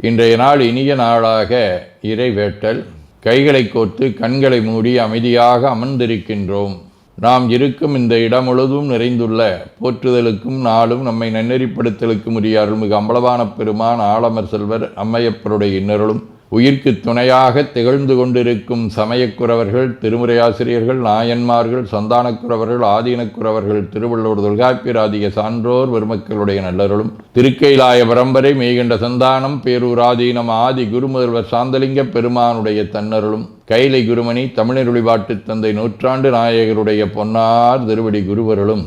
இன்றைய நாள் இனிய நாளாக இறைவேட்டல். கைகளை கோர்த்து கண்களை மூடி அமைதியாக அமர்ந்திருக்கின்றோம். நாம் இருக்கும் இந்த இடம் முழுதும் நிறைந்துள்ள போற்றுதலுக்கும் நாளும் நம்மை நன்னெறிப்படுத்தலுக்கும் உரிய அருள்மிகு அம்பலவான பெருமான் ஆலமர் செல்வர் அம்மையப்பருடைய இன்னருளும் உயிர்க்கு துணையாக திகழ்ந்து கொண்டிருக்கும் சமயக்குறவர்கள், திருமுறையாசிரியர்கள், நாயன்மார்கள், சந்தானக்குறவர்கள், ஆதீனக்குறவர்கள், திருவள்ளுவர் தொல்காப்பியராதிய சான்றோர் பெருமக்களுடைய நல்லருளும் திருக்கைலாய பரம்பரை மெய்கண்ட சந்தானம் பேரூராதீனம் ஆதி குருமுதல்வர் சாந்தலிங்க பெருமானுடைய தன்னருளும் கைலை குருமணி தமிழருளிபாட்டு தந்தை நூற்றாண்டு நாயகருடைய பொன்னார் திருவடி குருவருளும்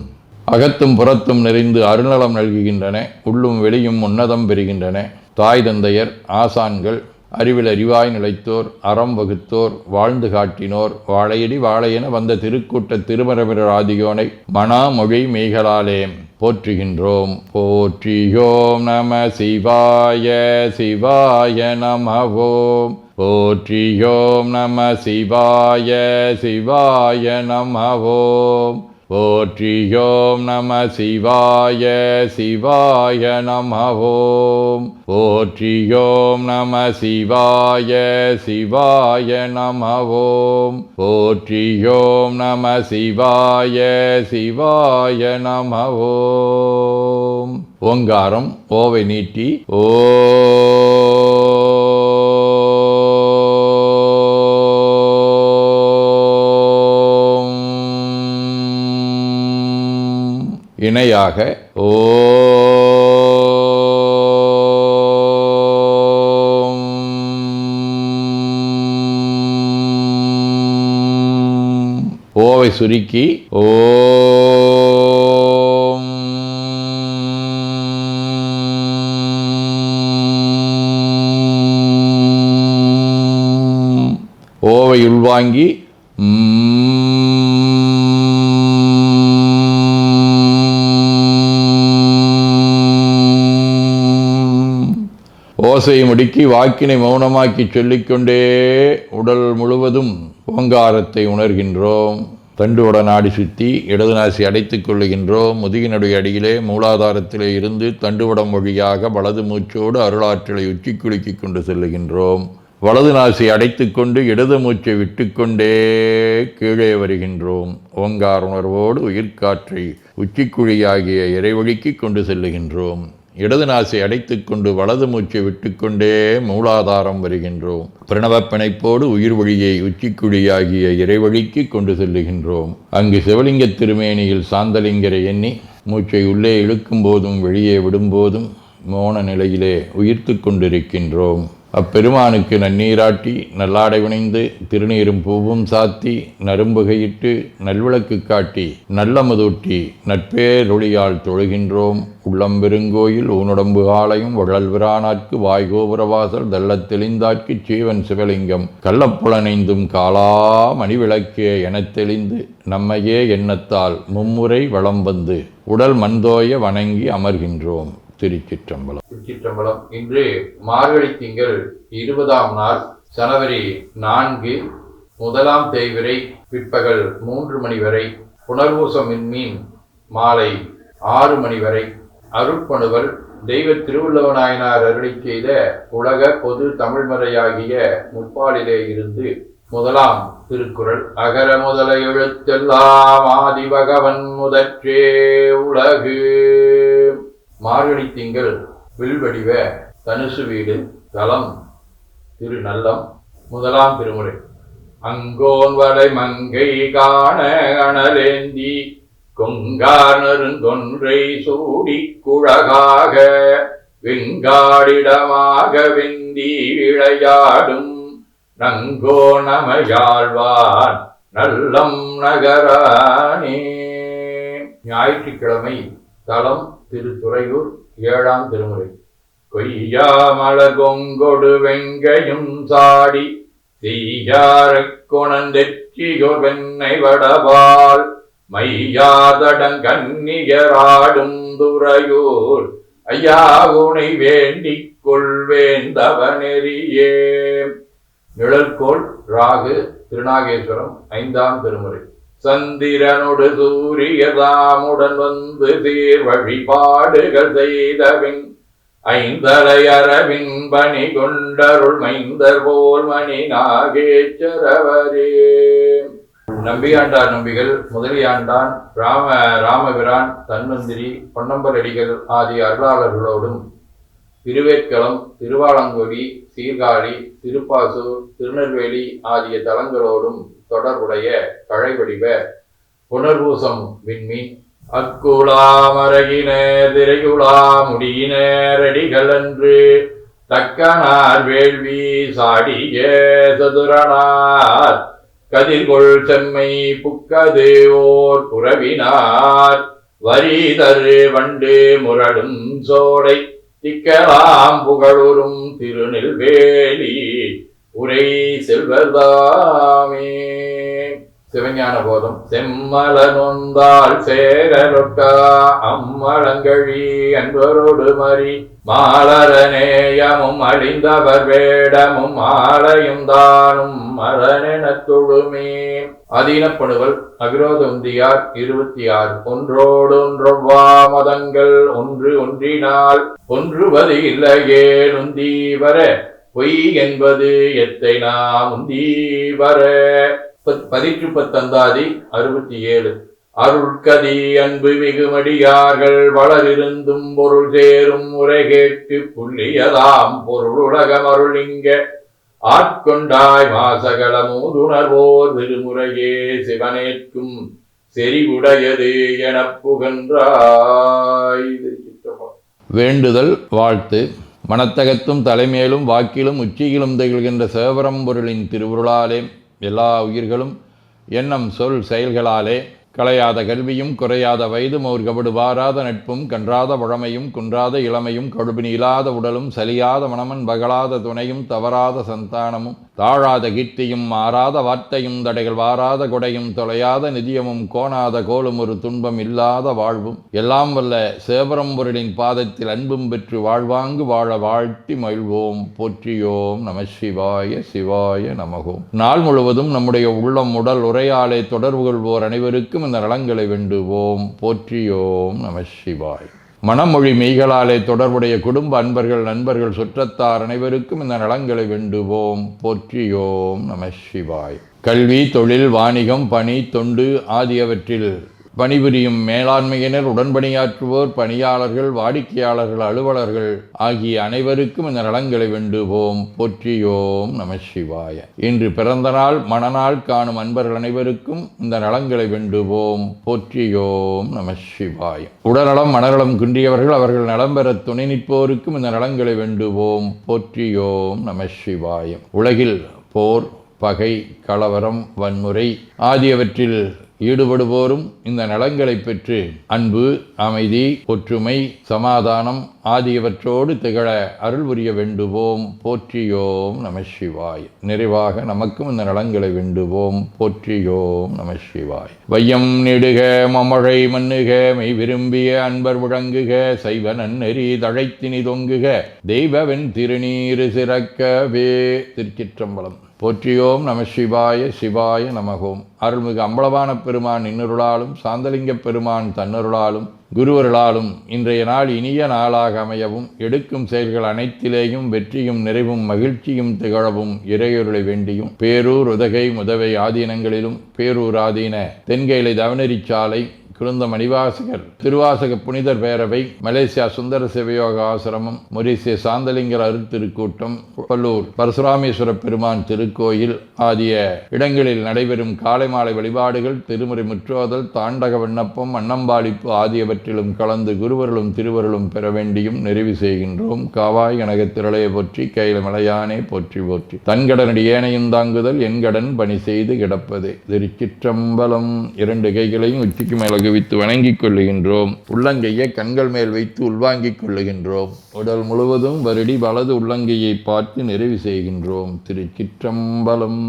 அகத்தும் புறத்தும் நிறைந்து அருநலம் நல்குகின்றன. உள்ளும் வெளியும் உன்னதம் பெறுகின்றன. தாய் தந்தையர், ஆசான்கள், அறிவில் அறிவாய் நிலைத்தோர், அறம் வகுத்தோர், வாழ்ந்து காட்டினோர், வாழையடி வாழையென வந்த திருக்கூட்ட திருமரபிரர் ஆதியோனை மனாமொழி மெய்களாலே போற்றுகின்றோம். போற்றியோம் நம சிவாய சிவாய நமவோம். போற்றியோம் நம சிவாய சிவாய நமவோம். போற்றியோம் நம சிவாய சிவாய நமவோம். போற்றியோம் நம சிவாய சிவாய நமவோம். போற்றியோம் நம சிவாய சிவாய நமவோம். ஓங்காரம் ஓவை நீட்டி ஓ இணையாக ஓம். ஓவை சுருக்கி ஓம். ஓவை உள்வாங்கி ஓசையை முடுக்கி வாக்கினை மௌனமாக்கி சொல்லிக்கொண்டே உடல் முழுவதும் ஓங்காரத்தை உணர்கின்றோம். தண்டுவட நாடி சுற்றி இடது நாசி அடைத்துக் கொள்ளுகின்றோம். முதுகினுடைய அடியிலே மூலாதாரத்திலே இருந்து தண்டுவடம் வழியாக வலது மூச்சோடு அருளாற்றலை உச்சி குலுக்கி கொண்டு செல்லுகின்றோம். வலது நாசி அடைத்து கொண்டு இடது மூச்சை விட்டுக்கொண்டே கீழே வருகின்றோம். ஓங்கார உணர்வோடு உயிர்காற்றை உச்சிக்குழியாகிய இறைவழிக்கு கொண்டு செல்லுகின்றோம். இடது நாசை அடைத்து கொண்டு வலது மூச்சை விட்டுக்கொண்டே மூலாதாரம் வருகின்றோம். பிரணவ பிணைப்போடு உயிர் வழியை உச்சிக்குழியாகிய இறைவழிக்கு கொண்டு செல்லுகின்றோம். அங்கு சிவலிங்க திருமேனியில் சாந்தலிங்கரை எண்ணி மூச்சை உள்ளே இழுக்கும் போதும் வெளியே விடும்போதும் மோன நிலையிலே உயிர்த்து கொண்டிருக்கின்றோம். அப்பெருமானுக்கு நன்னீராட்டி நல்லாடை வினைந்து திருநீரும் பூவும் சாத்தி நரும்புகையிட்டு நல்விளக்கு காட்டி நல்லமுதூட்டி நட்பேரொளியால் தொழுகின்றோம். உள்ளம் பெருங்கோயில் ஊனுடம்பு ஆலயம் வள்ளல்விரானார்க்கு வாய்கோபுரவாசல் தள்ளத் தெளிந்தார்க்கு சீவன் சிவலிங்கம் கள்ளப்புலனைந்தும் காலா மணிவிளக்கே எனத் தெளிந்து நம்மையே எண்ணத்தால் மும்முறை வளம் வந்து உடல் மண்தோய வணங்கி அமர்கின்றோம். திருச்சிற்றம்பலம். திருச்சிற்றம்பலம். இன்று மார்கழி திங்கள் 20ஆம் நாள், ஜனவரி 4, முதலாம் தேய்விரை பிற்பகல் 3 மணி வரை, புனர்வூசம் விண்மீன் மாலை 6 மணி வரை. அருட்பணுவல் தெய்வ திருவள்ளுவநாயனார் அருளி செய்த உலக பொது தமிழ்மறையாகிய முப்பாலிலே இருந்து முதலாம் திருக்குறள். அகர முதல எழுத்தெல்லாம் ஆதிபகவன் முதற்றே உலகு. மார்கழி திங்கள் வில்வடிவ தனுசு வீடு. தலம் திருநல்லம். முதலாம் திருமுறை. அங்கோன் வளை மங்கை காண அனலேந்தி கொங்கார் நறுங்கொன்றை சூடி குழகாக வெங்காடிடமாக வெந்தி விளையாடும் நங்கோ நமையாழ்வான் நல்லம் நகரானே. ஞாயிற்றுக்கிழமை. தலம் திருத்துறையூர். 7ஆம் திருமுறை. கொய்யாமலர் கொங்கொடு வெங்கையும் சாடி செய்யார குணந்தெற்றியோர் வெண்ணை வடவாள் மையாதடங்கன்னியராடும் துறையூர் ஐயா உனை வேண்டிக் கொள்வேந்தவனெறியே. நிழற்கோள். ராகு திருநாகேஸ்வரம். 5ஆம் திருமுறை. சந்திரனோடு சூரியதாமுடன் வந்து சீர் வழிபாடுகள் செய்தவின் ஐந்தலை அரவின் பணி கொண்டருள் மைந்தர் போல் மணி நாகேச்சரவரே. நம்பியாண்டார் நம்பிகள், முதலியாண்டான், ராமபிரான், தன்வந்திரி, பொன்னம்பர் அடிகள் ஆகிய அருளாளர்களோடும் திருவேற்களம், திருவாலங்கொடி, சீர்காழி, திருப்பாசூர், திருநெல்வேலி ஆகிய தலங்களோடும் தொடர்புடைய கழைவடிவ புனர்பூசம் விண்மீன் அக்குளாமரகினர் திரையுளா முடியினரடிகள் அன்று தக்கனார் வேள்வி சாடிய சதுரனார் கதிர்கொள் செம்மை புக்கது ஓர் புறவினார் வரிதரு வண்டு முரடும் சோடை திக்கலாம் புகழுறும் திருநெல்வேலி உரை செல்வர்தாமே. சிவஞான போதம். செம்மல நொந்தால் சேரொட்டா அம்மலங்கழி அன்பரோடு மறி மாலரநேயமும் அழிந்தவர் வேடமும் ஆலயம் தானும் மரணெனத் தொழுமே. அதீனப்படுவல். அவிரோத உந்தியார் 26. ஒன்றோடு ஒன்றொவ்வா மதங்கள் ஒன்று ஒன்றினால் ஒன்றுவது இல்லையே நுந்தி வர பொய் என்பது எத்தை நாம் உந்தி வர. 19 67. அருள்கதி அன்பு மிகுமடியார்கள் வளரிருந்தும் பொருள் சேரும் உரை கேட்டு புள்ளியதாம் பொருள் உலகம் அருளிங்க ஆட்கொண்டாய் மாசகல மூதுணர்வோர் திருமுறையே சிவனேற்கும் செறிவுடையது எனப் புகன்றாய். வேண்டுதல் வாழ்த்து. மனத்தகத்தும் தலைமேலும் வாக்கிலும் உச்சியிலும் திகழ்கின்ற சிவபரம்பொருளின் திருவுருளாலே எல்லா உயிர்களும் எண்ணம் சொல் செயல்களாலே களையாத கல்வியும் குறையாத வயதும் ஒரு கபடு வாராத நட்பும் கன்றாத பழமையும் குன்றாத இளமையும் கடுபினி இல்லாத உடலும் சலியாத மனமன் பகலாத துணையும் தவறாத சந்தானமும் தாழாத கீர்த்தியும் மாறாத வார்த்தையும் தடைகள் வாராத கொடையும் தொலையாத நிதியமும் கோணாத கோலும் ஒரு துன்பம் இல்லாத வாழ்வும் எல்லாம் வல்ல சிவபரம்பொருளின் பாதத்தில் அன்பும் பெற்று வாழ்வாங்கு வாழ வாழ்த்தி மகிழ்வோம். போற்றியோம் நம சிவாய சிவாய நமகோம். நாள் முழுவதும் நம்முடைய உள்ளம் உடல் உரையாலே தொடர்பு கொள்வோர் அனைவருக்கும் இந்த நலங்களை வேண்டுவோம். போற்றியோம் நம சிவாய். மனமொழி மெய்களாலே தொடர்புடைய குடும்ப அன்பர்கள் நண்பர்கள் சுற்றத்தார் அனைவருக்கும் இந்த நலங்களை வேண்டுவோம். போற்றியோம் நம சிவாய். கல்வி தொழில் வாணிகம் பணி தொண்டு ஆகியவற்றில் பணிபுரியும் மேலாண்மையினர் உடன்பணியாற்றுவோர் பணியாளர்கள் வாடிக்கையாளர்கள் அலுவலர்கள் ஆகிய அனைவருக்கும் இந்த நலங்களை வேண்டுவோம். போற்றியோம் நம சிவாய. இன்று பிறந்த நாள் மணநாள் காணும் அன்பர்கள் அனைவருக்கும் இந்த நலங்களை வேண்டுவோம். போற்றியோம் நம சிவாய. உடல்நலம் மனநலம் குன்றியவர்கள் அவர்கள் நலம் பெற துணை நிற்போருக்கும் இந்த நலங்களை வேண்டுவோம். போற்றியோம் நம சிவாய. உலகில் போர் பகை கலவரம் வன்முறை ஆகியவற்றில் ஈடுபடுவோரும் இந்த நலங்களை பெற்று அன்பு அமைதி ஒற்றுமை சமாதானம் ஆகியவற்றோடு திகழ அருள் புரிய வேண்டுவோம். போற்றியோம் நம சிவாய். நிறைவாக நமக்கும் இந்த நலங்களை வேண்டுவோம். போற்றியோம் நம சிவாய். வையம் நெடுக மமழை மண்ணுக மெய் விரும்பிய அன்பர் முழங்குக சைவ நன்னெறி தழைத்தினி தொங்குக தெய்வவென் திருநீரு சிறக்கவே. திருச்சிற்றம்பலம். போற்றியோம் நம சிவாய சிவாய நமகோம். அருள்மிகு அம்பலவான பெருமான் இன்னருளாலும் சாந்தலிங்க பெருமான் தன்னருளாலும் குருவருளாலும் இன்றைய நாள் இனிய நாளாக அமையவும் எடுக்கும் செயல்கள் அனைத்திலேயும் வெற்றியும் நிறைவும் மகிழ்ச்சியும் திகழவும் இறையொருளை வேண்டியும் பேரூர் உதகை முதவை ஆதீனங்களிலும் பேரூர் ஆதீன தென்கைலை தவனரிச்சாலை குருந்த மணிவாசகர் திருவாசக புனிதர் பேரவை மலேசியா சுந்தர சிவயோக ஆசிரமம் மொரீசிய சாந்தலிங்கர் அருத்திருக்கூட்டம் பல்லூர் பரசுராமேஸ்வர பெருமான் திருக்கோயில் ஆகிய இடங்களில் நடைபெறும் காலை மாலை வழிபாடுகள் திருமுறை முற்றோதல் தாண்டக விண்ணப்பம் அன்னம்பாளிப்பு ஆகியவற்றிலும் கலந்து குருவர்களும் திருவருளும் பெற வேண்டியும் நிறைவு செய்கின்றோம். காவாய் கனகத்திரளையை போற்றி கையில மலையானே போற்றி போற்றி தன்கடனடி ஏனையும் தாங்குதல் என்கடன் பணி செய்து கிடப்பதே. திருச்சிற்றம்பலம். 2 கைகளையும் உச்சிக்கு மேல குவித்து வணங்கிக் கொள்ளுகின்றோம். உள்ளங்கையை கண்கள் மேல் வைத்து உள்வாங்கிக் கொள்ளுகின்றோம். உடல் முழுவதும் வருடி வலது உள்ளங்கையை பார்த்து நிறைவு செய்கின்றோம். திருச்சிற்றம்பலம்.